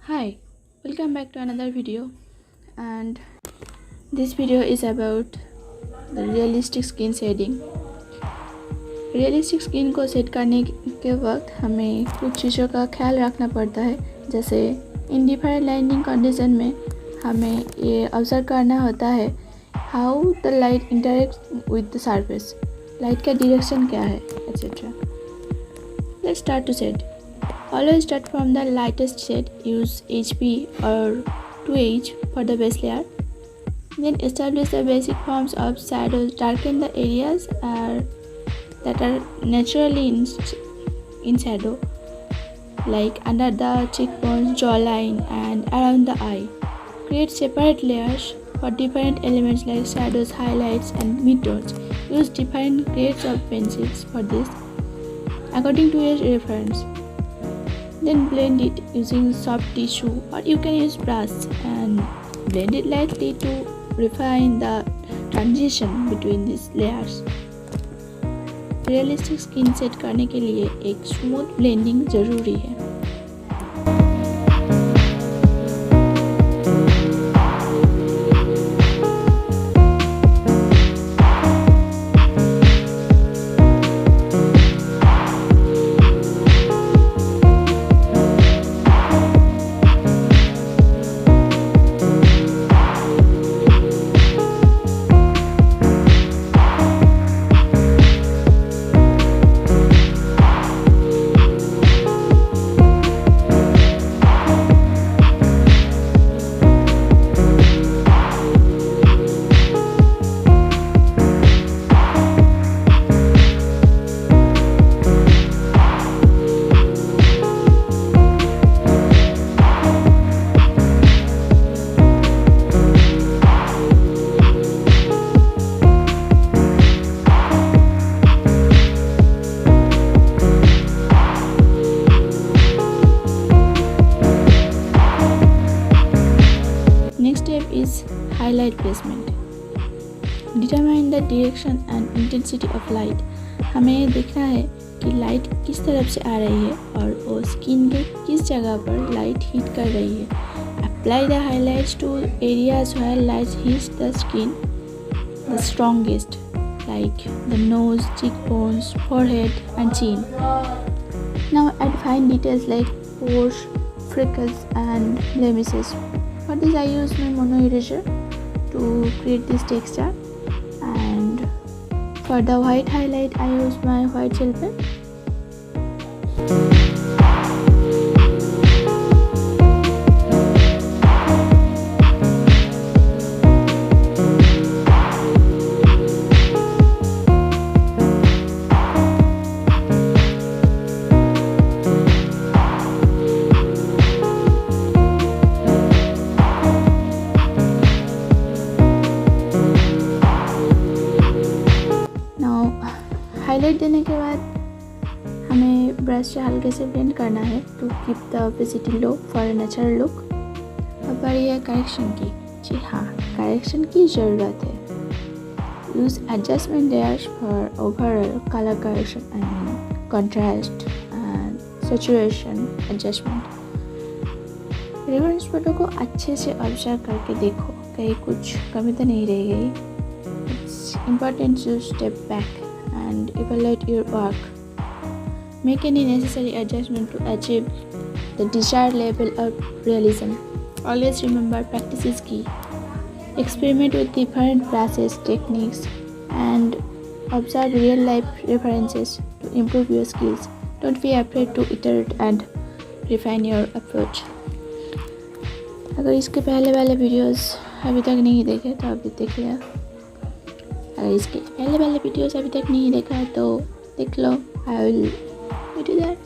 Hi, welcome back to another video, and this video is about the realistic skin shading. Realistic skin को set करने के वक्त हमें कुछ चीज़ों का ख्याल रखना पड़ता है, जैसे इन डिफरेंट लाइटिंग कंडीशन में हमें ये ऑब्जर्व करना होता है how the light interact with the surface, light का डायरेक्शन क्या है etcetera. Let's start to set. Always start from the lightest shade. Use HP or 2H for the base layer. Then establish the basic forms of shadows. Darken the areas that are naturally in shadow, like under the cheekbones, jawline, and around the eye. Create separate layers for different elements like shadows, highlights, and midtones. Use different grades of pencils for this, according to your reference. Then blend it using soft tissue, or you can use brush and blend it lightly to refine the transition between these layers. Realistic skin set करने के लिए एक smooth blending ज़रूरी है. Next step is highlight placement. Determine the direction and intensity of light. हमें देखना है कि लाइट किस तरफ से आ रही है और वो स्किन के किस जगह पर लाइट हिट कर रही है. Apply the highlights to areas where light hits the skin the strongest, like the nose, cheekbones, forehead, and chin. Now add fine details like pores, freckles, and blemishes. For this I use my mono eraser to create this texture, and for the white highlight I use my white gel pen. Highlight देने के बाद हमें brush से हल्के से blend करना है to keep the opacity low for a natural look. अब बारी है करेक्शन की. जी हाँ, करेक्शन की ज़रूरत है. Use adjustment layers for overall colour correction, I mean contrast and saturation adjustment. Reference photo को अच्छे से ऑब्जर्व करके देखो कहीं कुछ कमी तो नहीं रह गई. It's important to step back and evaluate your work. Make any necessary adjustment to achieve the desired level of realism. Always remember, practice is key. Experiment with different brushes, techniques, and observe real life references to improve your skills. Don't be afraid to iterate and refine your approach. अगर इसके पहले वाले videos अभी तक नहीं देखे तो अभी देख लिया. अगर इसके पहले वाले वीडियोस अभी तक नहीं देखा है तो देख लो. I will do that.